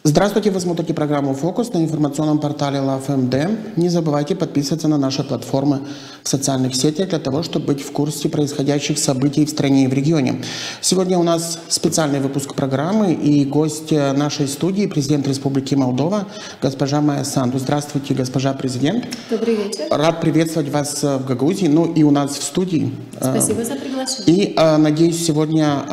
Здравствуйте, вы смотрите программу «Фокус» на информационном портале LoveMD. Не забывайте подписываться на наши платформы в социальных сетях для того, чтобы быть в курсе происходящих событий в стране и в регионе. Сегодня у нас специальный выпуск программы и гость нашей студии, президент Республики Молдова, госпожа Майя Санду. Здравствуйте, госпожа президент. Добрый вечер. Рад приветствовать вас в Гагаузии, ну и у нас в студии. Спасибо за приглашение. И надеюсь, сегодня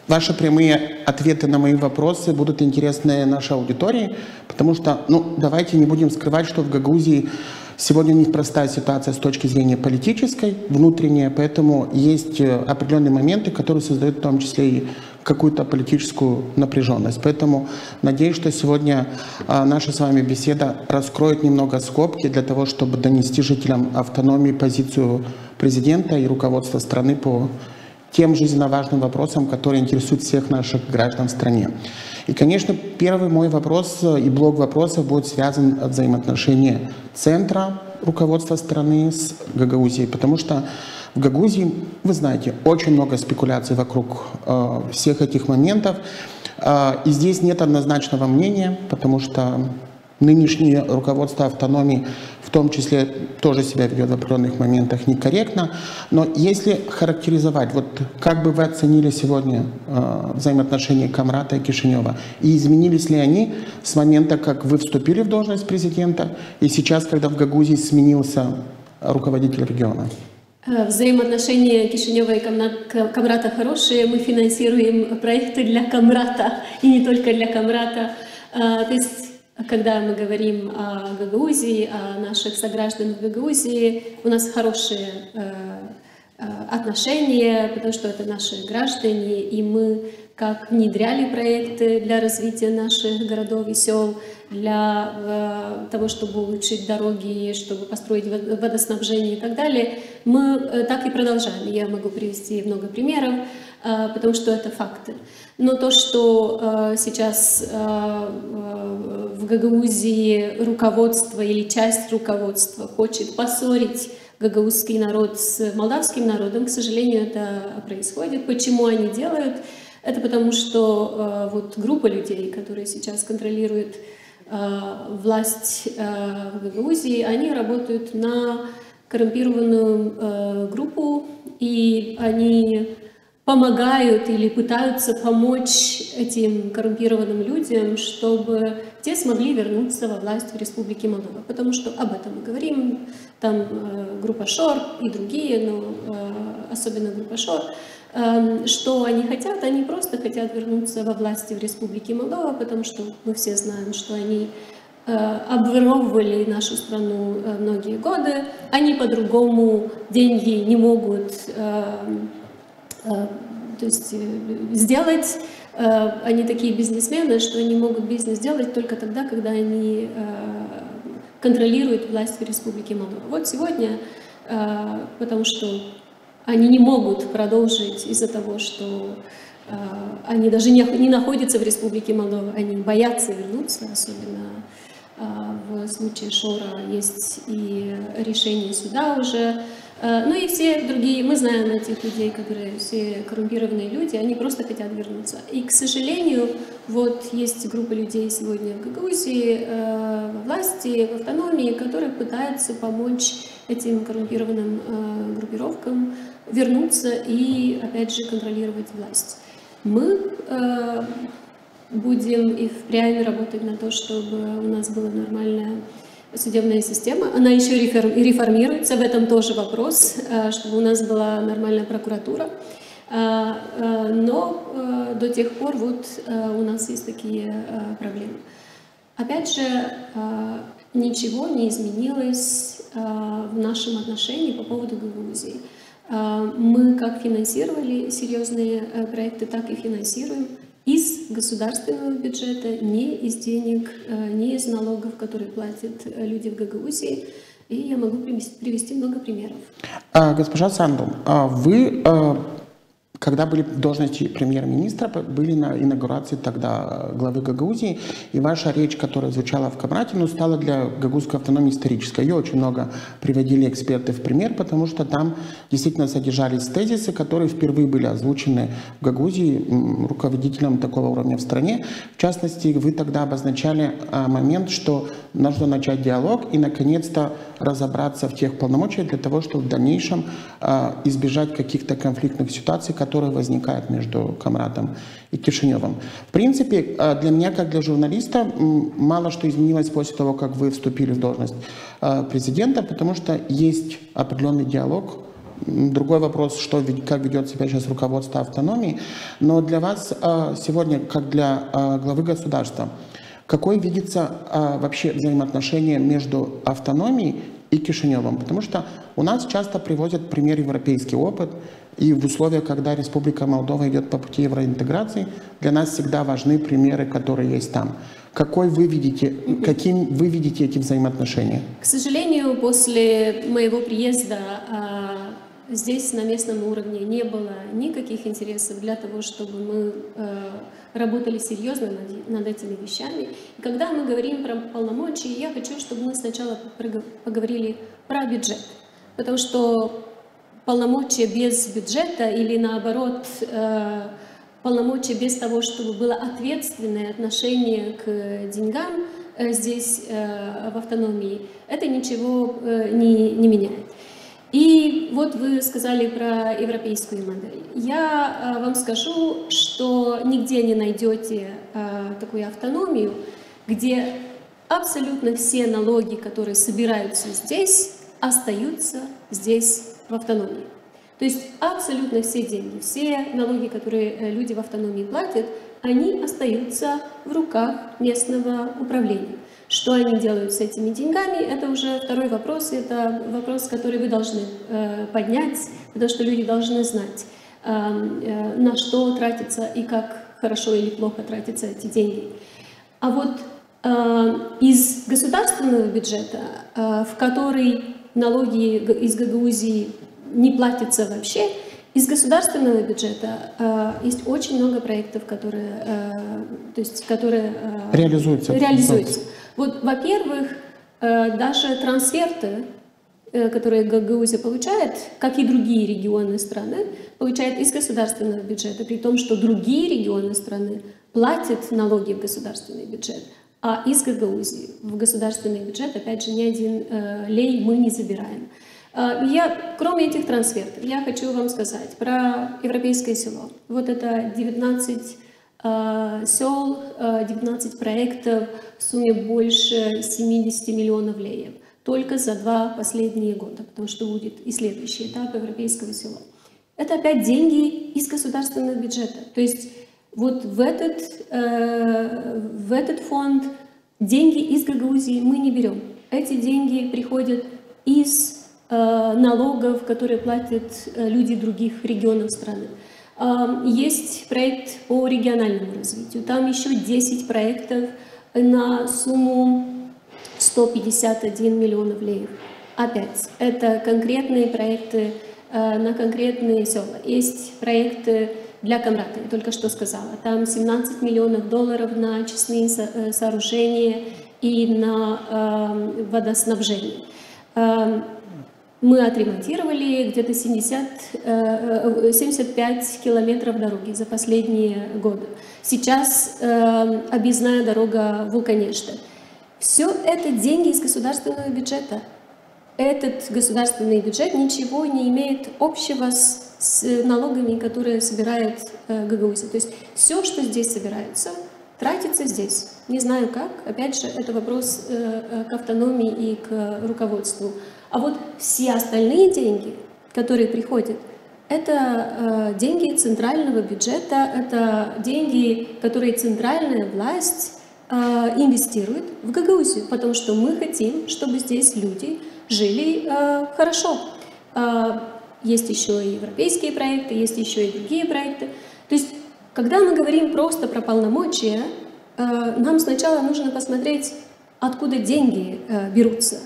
ваши прямые ответы на мои вопросы будут интересны нашей аудитории, потому что, давайте не будем скрывать, что в Гагаузии сегодня непростая ситуация с точки зрения политической, внутренней, поэтому есть определенные моменты, которые создают в том числе и какую-то политическую напряженность. Поэтому надеюсь, что сегодня наша с вами беседа раскроет немного скобки для того, чтобы донести жителям автономии позицию президента и руководства страны по тем жизненно важным вопросам, которые интересуют всех наших граждан в стране. И, конечно, первый мой вопрос и блок вопросов будет связан с взаимоотношением центра руководства страны с Гагаузией, потому что в Гагаузии, вы знаете, очень много спекуляций вокруг всех этих моментов, и здесь нет однозначного мнения, потому что нынешнее руководство автономии в том числе тоже себя ведет в определенных моментах некорректно. Но если характеризовать, вот как бы вы оценили сегодня взаимоотношения Камрата и Кишинева, и изменились ли они с момента, как вы вступили в должность президента, и сейчас, когда в Гагаузии сменился руководитель региона? Взаимоотношения Кишинева и Камрата хорошие. Мы финансируем проекты для Камрата, и не только для Камрата. То есть, когда мы говорим о Гагаузии, о наших согражданах в Гагаузии, у нас хорошие отношения, потому что это наши граждане, и мы как внедряли проекты для развития наших городов и сел, для того, чтобы улучшить дороги, чтобы построить водоснабжение и так далее, мы так и продолжаем. Я могу привести много примеров, потому что это факты. Но то, что сейчас в Гагаузии руководство или часть руководства хочет поссорить гагаузский народ с молдавским народом, к сожалению, это происходит. Почему они делают? Это потому, что вот группа людей, которые сейчас контролируют власть в Гагаузии, они работают на коррумпированную группу, и они помогают или пытаются помочь этим коррумпированным людям, чтобы те смогли вернуться во власть в Республике Молдова. Потому что об этом мы говорим, там группа ШОР и другие, но особенно группа ШОР, что они хотят? Они просто хотят вернуться во власти в Республике Молдова, потому что мы все знаем, что они обворовывали нашу страну многие годы, они по-другому деньги не могут сделать. Они такие бизнесмены, что они могут бизнес делать только тогда, когда они контролируют власть в Республике Молдова. Вот сегодня, потому что они не могут продолжить из-за того, что они даже не находятся в Республике Молдова, они боятся вернуться, особенно в случае Шора есть и решение суда уже. Ну и все другие, мы знаем этих людей, которые все коррумпированные люди, они просто хотят вернуться. И, к сожалению, вот есть группа людей сегодня в Гагаузии, во власти, в автономии, которые пытаются помочь этим коррумпированным группировкам вернуться и, опять же, контролировать власть. Мы будем и впрямь работать на то, чтобы у нас была нормальная судебная система. Она еще реформируется, в этом тоже вопрос, чтобы у нас была нормальная прокуратура. Но до тех пор вот у нас есть такие проблемы. Опять же, ничего не изменилось в нашем отношении по поводу Гагаузии. Мы как финансировали серьезные проекты, так и финансируем из государственного бюджета, не из денег, не из налогов, которые платят люди в Гагаузии. И я могу привести много примеров. Госпожа Санду, вы когда были в должности премьер-министра, были на инаугурации тогда главы Гагаузии, и ваша речь, которая звучала в Камрате, ну, стала для гагаузской автономии исторической. Ее очень много приводили эксперты в пример, потому что там действительно содержались тезисы, которые впервые были озвучены в Гагаузии руководителем такого уровня в стране. В частности, вы тогда обозначали момент, что нужно начать диалог и, наконец-то, разобраться в тех полномочиях для того, чтобы в дальнейшем избежать каких-то конфликтных ситуаций, которые возникают между Камратом и Кишиневым. В принципе, для меня, как для журналиста, мало что изменилось после того, как вы вступили в должность президента, потому что есть определенный диалог. Другой вопрос, как ведет себя сейчас руководство автономии. Но для вас сегодня, как для главы государства, какой видится вообще взаимоотношение между автономией и Кишиневым? Потому что у нас часто приводят пример европейский опыт, и в условиях, когда Республика Молдова идет по пути евроинтеграции, для нас всегда важны примеры, которые есть там. Каким вы видите эти взаимоотношения? К сожалению, после моего приезда здесь на местном уровне не было никаких интересов для того, чтобы мы работали серьезно над этими вещами. И когда мы говорим про полномочия, я хочу, чтобы мы сначала поговорили про бюджет. Потому что полномочия без бюджета или наоборот полномочия без того, чтобы было ответственное отношение к деньгам здесь в автономии, это ничего не меняет. И вот вы сказали про европейскую модель. Я вам скажу, что нигде не найдете такую автономию, где абсолютно все налоги, которые собираются здесь, остаются здесь в автономии. То есть абсолютно все деньги, все налоги, которые люди в автономии платят, они остаются в руках местного управления. Что они делают с этими деньгами, это уже второй вопрос, это вопрос, который вы должны поднять, потому что люди должны знать, на что тратятся и как хорошо или плохо тратятся эти деньги. А вот из государственного бюджета, в который налоги из Гагаузии не платятся вообще, из государственного бюджета есть очень много проектов, которые реализуются. Вот, во-первых, даже трансферты, которые Гагаузия получает, как и другие регионы страны, получает из государственного бюджета, при том, что другие регионы страны платят налоги в государственный бюджет, а из Гагаузии в государственный бюджет, опять же, ни один лей мы не забираем. Кроме этих трансфертов, я хочу вам сказать про Европейское село. Вот это 19 сел, 19 проектов в сумме больше 70 миллионов леев. Только за 2 последние года, потому что будет и следующий этап Европейского села. Это опять деньги из государственного бюджета. То есть вот в этот фонд деньги из Гагаузии мы не берем. Эти деньги приходят из налогов, которые платят люди других регионов страны. Есть проект по региональному развитию. Там еще 10 проектов на сумму 151 миллионов леев. Опять, это конкретные проекты на конкретные села. Есть проекты для Камрата, я только что сказала. Там 17 миллионов долларов на очистные сооружения и на водоснабжение. Мы отремонтировали где-то 75 километров дороги за последние годы. Сейчас объездная дорога Вулканешта. Все это деньги из государственного бюджета. Этот государственный бюджет ничего не имеет общего с налогами, которые собирает Гагаузия. То есть все, что здесь собирается, тратится здесь. Не знаю как. Опять же, это вопрос к автономии и к руководству. А вот все остальные деньги, которые приходят, это деньги центрального бюджета, это деньги, которые центральная власть инвестирует в Гагаузию, потому что мы хотим, чтобы здесь люди жили хорошо. Есть еще и европейские проекты, есть еще и другие проекты. То есть, когда мы говорим просто про полномочия, нам сначала нужно посмотреть, откуда деньги берутся.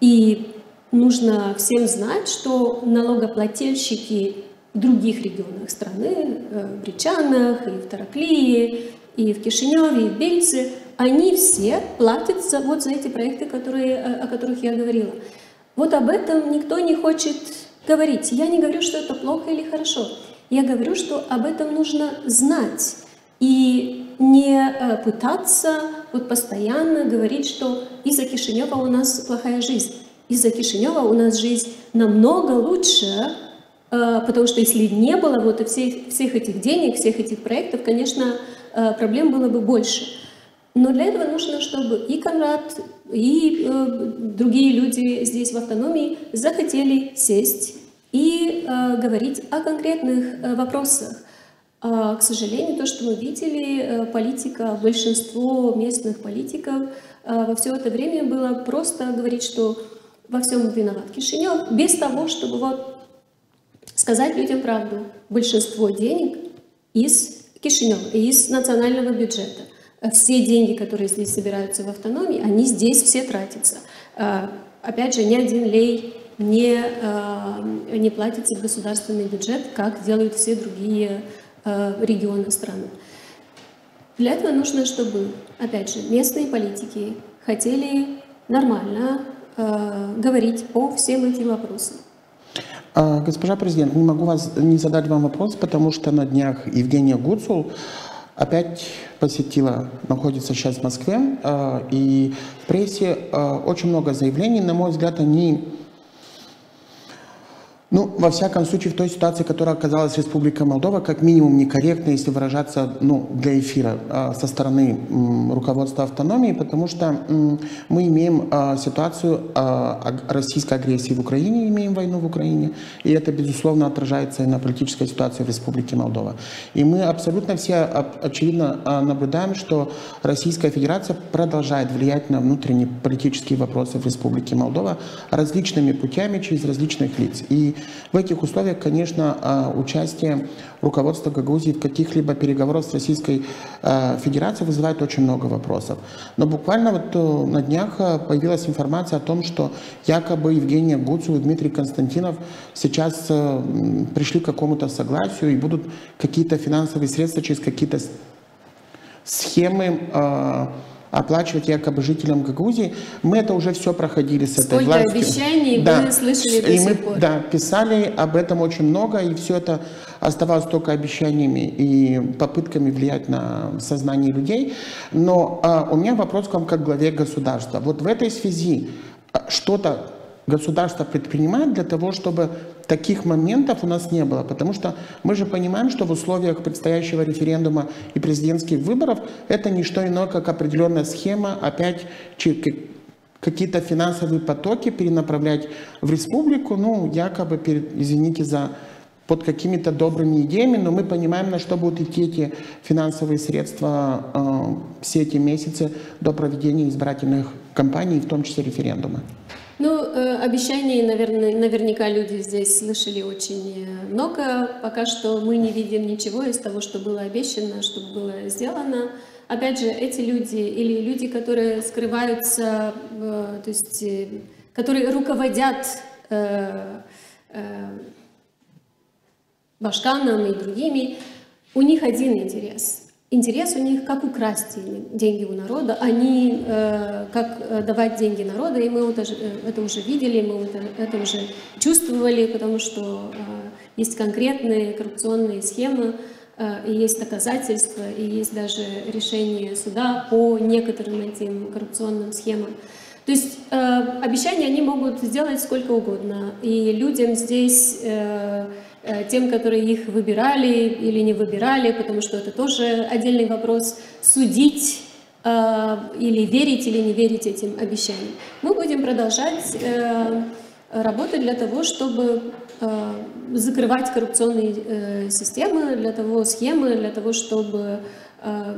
И нужно всем знать, что налогоплательщики других регионах страны, в Бричанах, и в Тараклии, и в Кишиневе, и в Бельце, они все платят за эти проекты, о которых я говорила. Вот об этом никто не хочет говорить. Я не говорю, что это плохо или хорошо. Я говорю, что об этом нужно знать. И не пытаться постоянно говорить, что из-за Кишинева у нас плохая жизнь. Из-за Кишинева у нас жизнь намного лучше, потому что если не было всех этих денег, всех этих проектов, конечно, проблем было бы больше. Но для этого нужно, чтобы и Конрад, и другие люди здесь в автономии захотели сесть и говорить о конкретных вопросах. К сожалению, то, что мы видели, большинство местных политиков во все это время было просто говорить, что во всем виноват Кишинев, без того, чтобы сказать людям правду. Большинство денег из Кишинева, из национального бюджета. Все деньги, которые здесь собираются в автономии, они здесь все тратятся. Опять же, ни один лей не платится в государственный бюджет, как делают все другие регионы страны. Для этого нужно, чтобы, опять же, местные политики хотели нормально говорить по всем этим вопросам. Госпожа президент, не могу не задать вам вопрос, потому что на днях Евгения Гуцул опять находится сейчас в Москве, и в прессе очень много заявлений, на мой взгляд, они, во всяком случае, в той ситуации, в которой оказалась Республика Молдова, как минимум некорректно, если выражаться, для эфира со стороны руководства автономии, потому что мы имеем ситуацию российской агрессии в Украине, имеем войну в Украине, и это, безусловно, отражается и на политической ситуации в Республике Молдова. И мы абсолютно все, очевидно, наблюдаем, что Российская Федерация продолжает влиять на внутренние политические вопросы в Республике Молдова различными путями, через различных лиц. И в этих условиях, конечно, участие руководства Гагаузии в каких-либо переговорах с Российской Федерацией вызывает очень много вопросов. Но буквально на днях появилась информация о том, что якобы Евгения Гуцул и Дмитрий Константинов сейчас пришли к какому-то согласию и будут какие-то финансовые средства через какие-то схемы оплачивать якобы жителям Гагаузии. Мы это уже все проходили с этой властью. Сколько обещаний вы слышали до сих пор. Да, писали об этом очень много, и все это оставалось только обещаниями и попытками влиять на сознание людей. Но у меня вопрос к вам как главе государства. Вот в этой связи что-то государство предпринимает для того, чтобы таких моментов у нас не было? Потому что мы же понимаем, что в условиях предстоящего референдума и президентских выборов это не что иное, как определенная схема, опять какие-то финансовые потоки перенаправлять в республику, якобы, извините под какими-то добрыми идеями, но мы понимаем, на что будут идти эти финансовые средства все эти месяцы до проведения избирательных кампаний, в том числе референдума. Обещаний, наверняка люди здесь слышали очень много. Пока что мы не видим ничего из того, что было обещано, что было сделано. Опять же, эти люди или люди, которые скрываются, то есть, которые руководят Башканом и другими, у них один интерес. Интерес у них, как украсть деньги у народа, как давать деньги народу, и мы это уже видели, мы это уже чувствовали, потому что есть конкретные коррупционные схемы, и есть доказательства, и есть даже решение суда по некоторым этим коррупционным схемам. То есть обещания они могут сделать сколько угодно, и людям здесь... тем, которые их выбирали или не выбирали, потому что это тоже отдельный вопрос, судить или верить или не верить этим обещаниям. Мы будем продолжать работать для того, чтобы закрывать коррупционные системы, схемы, для того, чтобы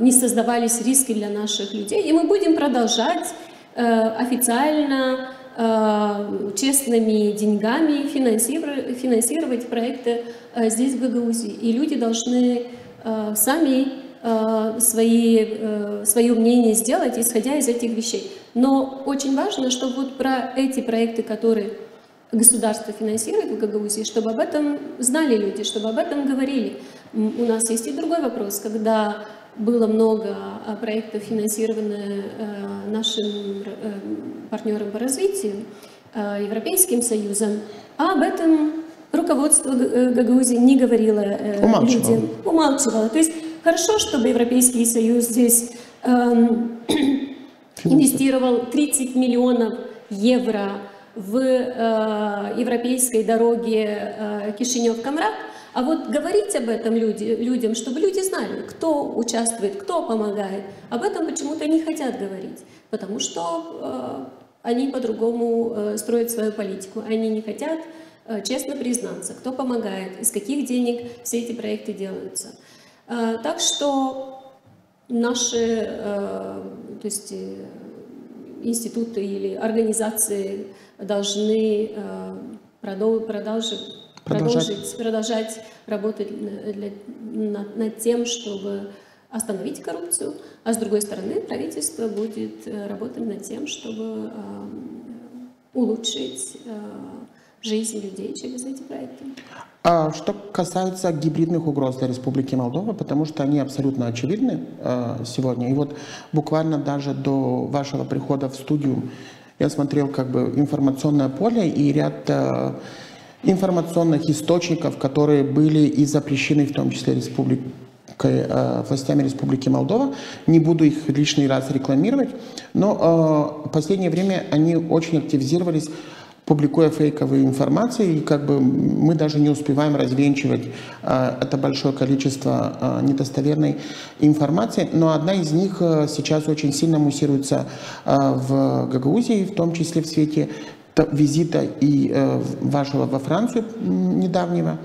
не создавались риски для наших людей. И мы будем продолжать официально честными деньгами финансировать проекты здесь, в Гагаузии. И люди должны сами свое мнение сделать, исходя из этих вещей. Но очень важно, чтобы про эти проекты, которые государство финансирует в Гагаузии, чтобы об этом знали люди, чтобы об этом говорили. У нас есть и другой вопрос, когда было много проектов, финансированных нашим партнером по развитию, Европейским Союзом, а об этом руководство Гагаузии не говорило людям, умалчивало. То есть хорошо, чтобы Европейский Союз здесь инвестировал 30 миллионов евро в европейской дороге Кишинев-Камрак, а вот говорить об этом людям, чтобы люди знали, кто участвует, кто помогает, об этом почему-то не хотят говорить, потому что они по-другому строят свою политику, они не хотят честно признаться, кто помогает, из каких денег все эти проекты делаются. Так что наши то есть, институты или организации должны продолжать работать над тем, чтобы остановить коррупцию, а с другой стороны правительство будет работать над тем, чтобы улучшить жизнь людей через эти проекты. Что касается гибридных угроз для Республики Молдова, потому что они абсолютно очевидны сегодня. И вот буквально даже до вашего прихода в студию я смотрел как бы информационное поле и ряд информационных источников, которые были и запрещены, в том числе властями Республики Молдова. Не буду их лишний раз рекламировать, но в последнее время они очень активизировались, публикуя фейковые информации, и как бы мы даже не успеваем развенчивать это большое количество недостоверной информации. Но одна из них сейчас очень сильно муссируется в Гагаузии, в том числе в свете визита и вашего во Францию недавнего,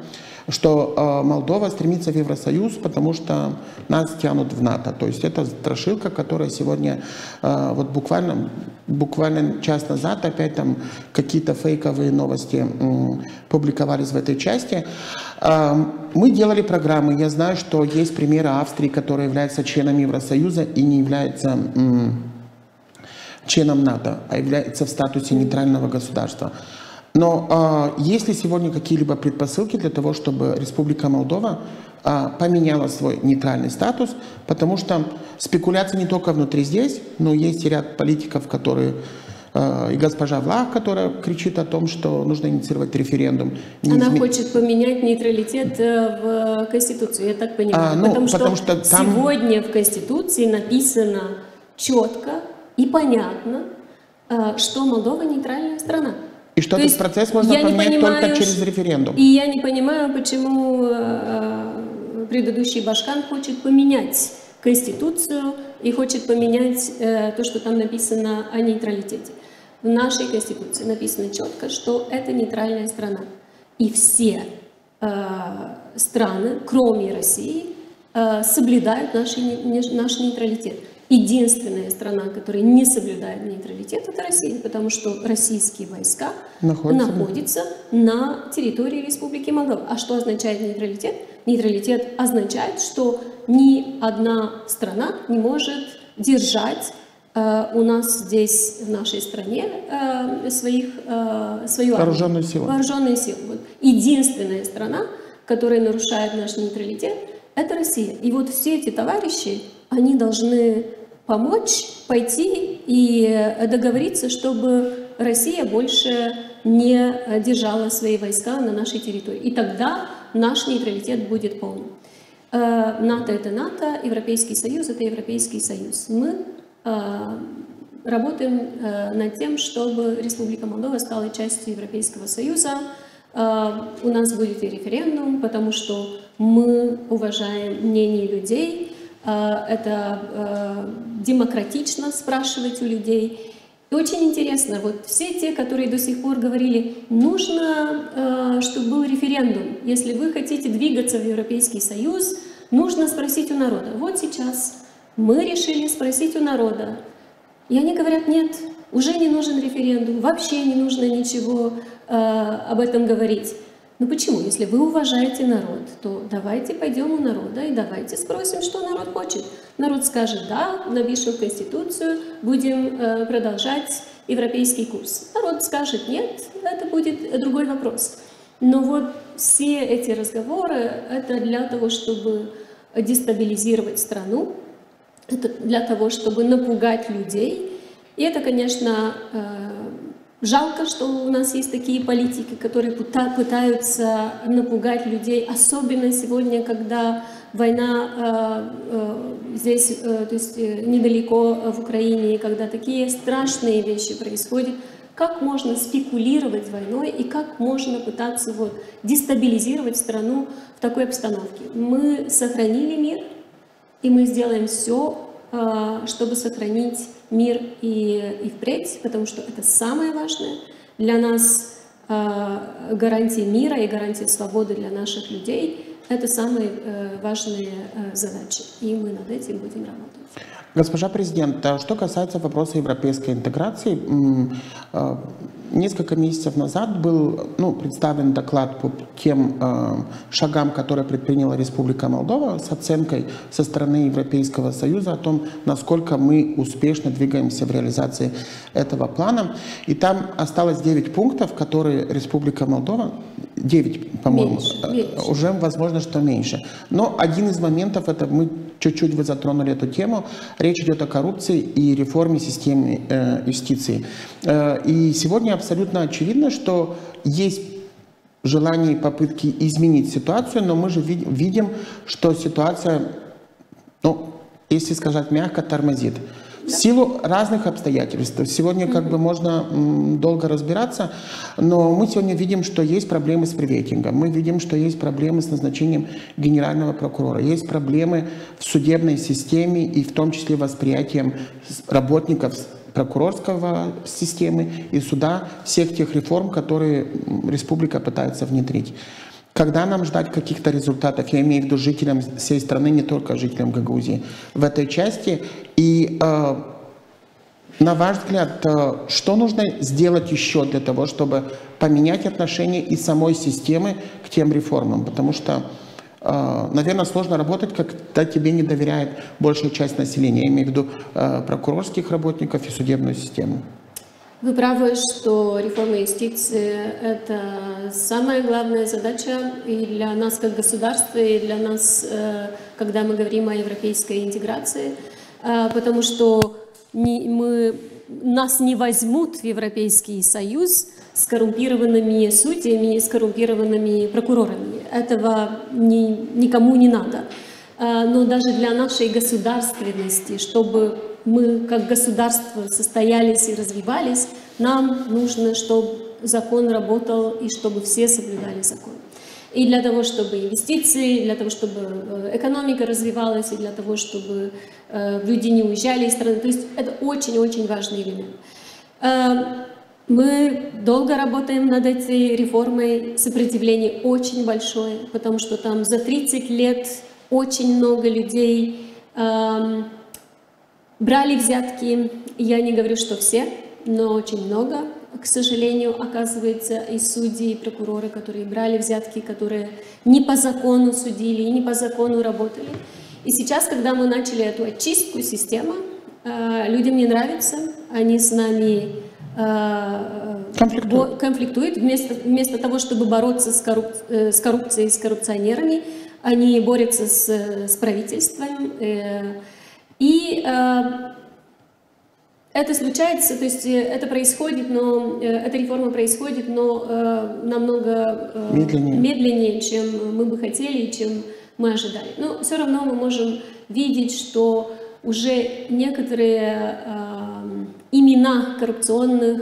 что Молдова стремится в Евросоюз, потому что нас тянут в НАТО. То есть это страшилка, которая сегодня, вот буквально час назад, опять там какие-то фейковые новости публиковались в этой части. Мы делали программы. Я знаю, что есть примеры Австрии, которая является членом Евросоюза и не является членом НАТО, а является в статусе нейтрального государства. Но есть ли сегодня какие-либо предпосылки для того, чтобы Республика Молдова поменяла свой нейтральный статус? Потому что спекуляции не только внутри здесь, но есть и ряд политиков, которые... И госпожа Влах, которая кричит о том, что нужно инициировать референдум. Она хочет поменять нейтралитет в Конституции, я так понимаю. Потому что там... сегодня в Конституции написано четко и понятно, что Молдова нейтральная страна. И что этот процесс можно поменять только через референдум. И я не понимаю, почему предыдущий Башкан хочет поменять Конституцию и хочет поменять то, что там написано о нейтралитете. В нашей Конституции написано четко, что это нейтральная страна. И все страны, кроме России, соблюдают наш нейтралитет. Единственная страна, которая не соблюдает нейтралитет, это Россия, потому что российские войска находятся на территории Республики Молдова. А что означает нейтралитет? Нейтралитет означает, что ни одна страна не может держать у нас здесь, в нашей стране, свою вооруженные силы. Вооруженные силы. Вот. Единственная страна, которая нарушает наш нейтралитет, это Россия. И вот все эти товарищи, они должны помочь, пойти и договориться, чтобы Россия больше не держала свои войска на нашей территории. И тогда наш нейтралитет будет полным. НАТО — это НАТО, Европейский Союз — это Европейский Союз. Мы работаем над тем, чтобы Республика Молдова стала частью Европейского Союза. У нас будет и референдум, потому что мы уважаем мнение людей. Это демократично спрашивать у людей. И очень интересно, вот все те, которые до сих пор говорили, нужно, чтобы был референдум. Если вы хотите двигаться в Европейский Союз, нужно спросить у народа. Вот сейчас мы решили спросить у народа. И они говорят, нет, уже не нужен референдум, вообще не нужно ничего об этом говорить. Ну почему? Если вы уважаете народ, то давайте пойдем у народа и давайте спросим, что народ хочет. Народ скажет: да, напишем в Конституцию, будем продолжать европейский курс. Народ скажет: нет, это будет другой вопрос. Но вот все эти разговоры — это для того, чтобы дестабилизировать страну, это для того, чтобы напугать людей. И это, конечно, жалко, что у нас есть такие политики, которые пытаются напугать людей, особенно сегодня, когда война здесь, то есть недалеко в Украине, когда такие страшные вещи происходят. Как можно спекулировать войной и как можно пытаться дестабилизировать страну в такой обстановке? Мы сохранили мир, и мы сделаем все, чтобы сохранить мир и впредь, потому что это самое важное для нас. Гарантия мира и гарантия свободы для наших людей — это самые важные задачи, и мы над этим будем работать. Госпожа президент, что касается вопроса европейской интеграции, несколько месяцев назад был представлен доклад по тем шагам, которые предприняла Республика Молдова, с оценкой со стороны Европейского Союза о том, насколько мы успешно двигаемся в реализации этого плана. И там осталось 9 пунктов, которые Республика Молдова, 9, по-моему, уже возможно, что меньше. Но один из моментов, это мы чуть-чуть вы затронули эту тему, речь идет о коррупции и реформе системы юстиции. И сегодня абсолютно очевидно, что есть желание и попытки изменить ситуацию, но мы же видим, что ситуация, если сказать мягко, тормозит. В силу разных обстоятельств. Сегодня можно долго разбираться, но мы сегодня видим, что есть проблемы с приветингом, мы видим, что есть проблемы с назначением генерального прокурора, есть проблемы в судебной системе и в том числе восприятием работников прокурорского системы и суда всех тех реформ, которые республика пытается внедрить. Когда нам ждать каких-то результатов, я имею в виду жителям всей страны, не только жителям Гагаузии, в этой части? И на ваш взгляд, что нужно сделать еще для того, чтобы поменять отношение и самой системы к тем реформам? Потому что, наверное, сложно работать, когда тебе не доверяет большая часть населения. Я имею в виду прокурорских работников и судебную систему. Вы правы, что реформа юстиции — это самая главная задача и для нас как государства, и для нас, когда мы говорим о европейской интеграции, потому что нас не возьмут в Европейский Союз с коррумпированными судьями и с коррумпированными прокурорами. Этого никому не надо. Но даже для нашей государственности, чтобы мы как государство состоялись и развивались, нам нужно, чтобы закон работал и чтобы все соблюдали закон. И для того, чтобы инвестиции, для того, чтобы экономика развивалась, и для того, чтобы люди не уезжали из страны. То есть это очень-очень важный элемент. Мы долго работаем над этой реформой, сопротивление очень большое, потому что там за 30 лет очень много людей брали взятки. Я не говорю, что все, но очень много, к сожалению, оказывается, и судьи, и прокуроры, которые брали взятки, которые не по закону судили и не по закону работали. И сейчас, когда мы начали эту очистку системы, людям не нравится, они с нами конфликтуют. Вместо того, чтобы бороться с коррупцией, с коррупционерами, они борются с правительством. И это случается, то есть это происходит, но эта реформа происходит, но намного медленнее, чем мы бы хотели и чем мы ожидали. Но все равно мы можем видеть, что уже некоторые имена коррупционных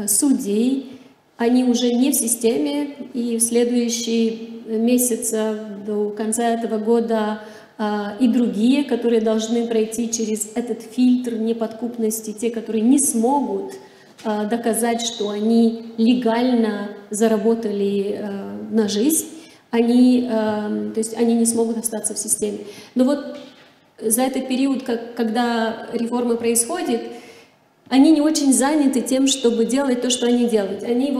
судей, они уже не в системе, и в следующие месяцы до конца этого года и другие, которые должны пройти через этот фильтр неподкупности, те, которые не смогут доказать, что они легально заработали на жизнь, то есть они не смогут остаться в системе. Но вот за этот период, когда реформа происходит, они не очень заняты тем, чтобы делать то, что они делают. Они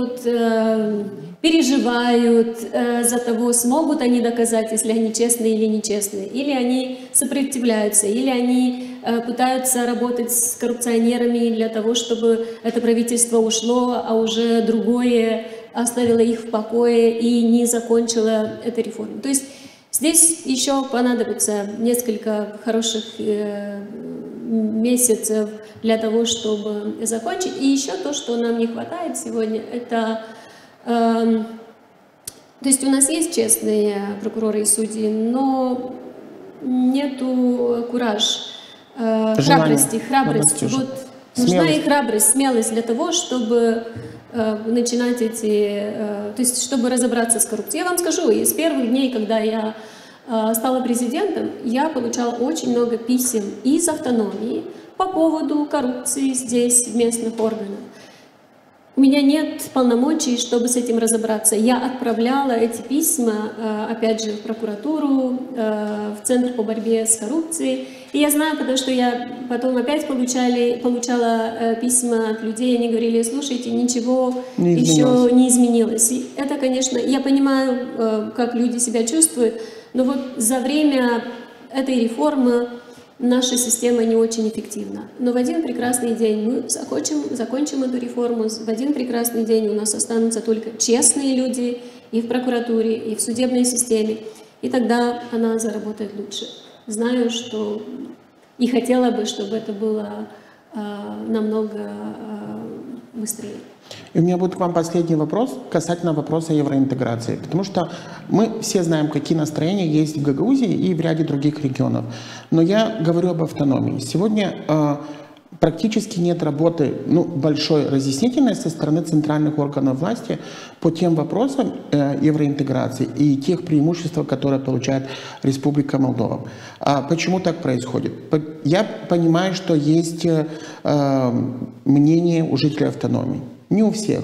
переживают за того, смогут они доказать, если они честные или нечестные, или они сопротивляются, или они пытаются работать с коррупционерами для того, чтобы это правительство ушло, а уже другое оставило их в покое и не закончило эту реформу. То есть здесь еще понадобится несколько хороших месяцев для того, чтобы закончить. И еще то, что нам не хватает сегодня, это... То есть у нас есть честные прокуроры и судьи, но нету храбрости. Вот нужна и храбрость, смелость для того, чтобы начинать то есть чтобы разобраться с коррупцией. Я вам скажу, из первых дней, когда я стала президентом, я получала очень много писем из автономии по поводу коррупции здесь, в местных органах. У меня нет полномочий, чтобы с этим разобраться. Я отправляла эти письма, опять же, в прокуратуру, в Центр по борьбе с коррупцией. И я знаю, потому что я потом опять получала письма от людей, они говорили: слушайте, ничего еще не изменилось. И это, конечно, я понимаю, как люди себя чувствуют, но вот за время этой реформы наша система не очень эффективна. Но в один прекрасный день мы закончим эту реформу, в один прекрасный день у нас останутся только честные люди и в прокуратуре, и в судебной системе, и тогда она заработает лучше. Знаю, что и хотела бы, чтобы это было намного быстрее. И у меня будет к вам последний вопрос касательно вопроса евроинтеграции. Потому что мы все знаем, какие настроения есть в Гагаузии и в ряде других регионов. Но я говорю об автономии. Сегодня практически нет работы большой разъяснительной со стороны центральных органов власти по тем вопросам евроинтеграции и тех преимуществ, которые получает Республика Молдова. Почему так происходит? Я понимаю, что есть мнение у жителей автономии. Не у всех,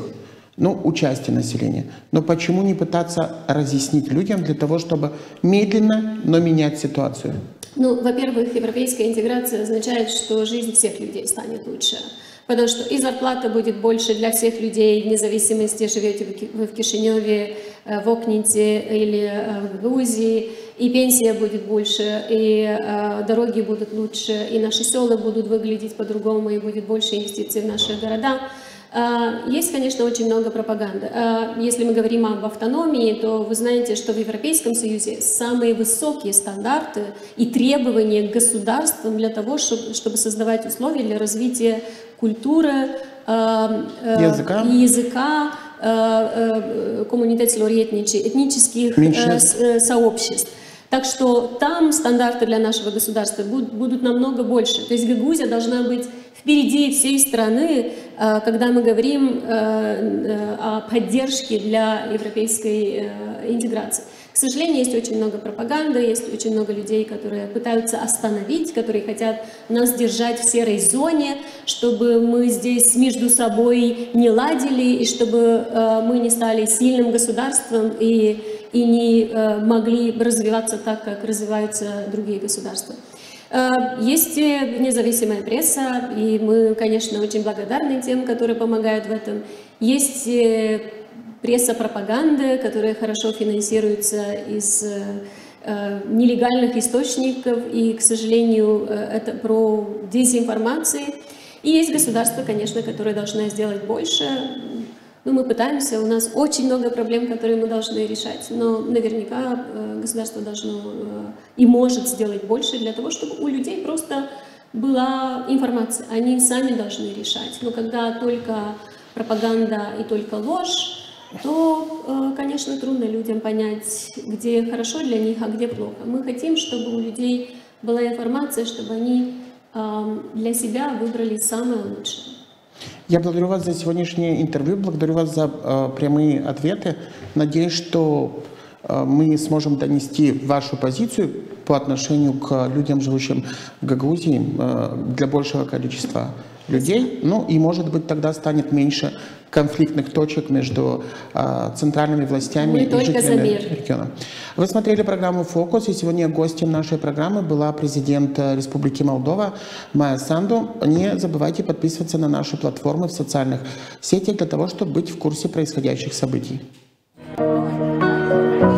но у части населения. Но почему не пытаться разъяснить людям для того, чтобы медленно, но менять ситуацию? Ну, во-первых, европейская интеграция означает, что жизнь всех людей станет лучше. Потому что и зарплата будет больше для всех людей, вне зависимости, живете вы в Кишиневе, в Окнинце или в Гагаузии, и пенсия будет больше, и дороги будут лучше, и наши села будут выглядеть по-другому, и будет больше инвестиций в наши города. Есть, конечно, очень много пропаганды. Если мы говорим об автономии, то вы знаете, что в Европейском Союзе самые высокие стандарты и требования к государствам для того, чтобы создавать условия для развития культуры, языка, этнических сообществ. Так что там стандарты для нашего государства будут намного больше. То есть Гагаузия должна быть впереди всей страны, когда мы говорим о поддержке для европейской интеграции. К сожалению, есть очень много пропаганды, есть очень много людей, которые пытаются остановить, которые хотят нас держать в серой зоне, чтобы мы здесь между собой не ладили, и чтобы мы не стали сильным государством и не могли развиваться так, как развиваются другие государства. Есть независимая пресса, и мы, конечно, очень благодарны тем, которые помогают в этом. Есть пресса пропаганды, которая хорошо финансируется из нелегальных источников, и, к сожалению, это про дезинформацию. И есть государство, конечно, которое должно сделать больше. Ну, мы пытаемся, у нас очень много проблем, которые мы должны решать, но наверняка государство должно и может сделать больше для того, чтобы у людей просто была информация, они сами должны решать. Но когда только пропаганда и только ложь, то, конечно, трудно людям понять, где хорошо для них, а где плохо. Мы хотим, чтобы у людей была информация, чтобы они для себя выбрали самое лучшее. Я благодарю вас за сегодняшнее интервью, благодарю вас за прямые ответы. Надеюсь, что мы сможем донести вашу позицию по отношению к людям, живущим в Гагаузии, для большего количества людей. Ну и, может быть, тогда станет меньше конфликтных точек между центральными властями и жителями региона. Вы смотрели программу «Фокус», и сегодня гостем нашей программы была президент Республики Молдова Майя Санду. Не забывайте подписываться на наши платформы в социальных сетях для того, чтобы быть в курсе происходящих событий. Thank you.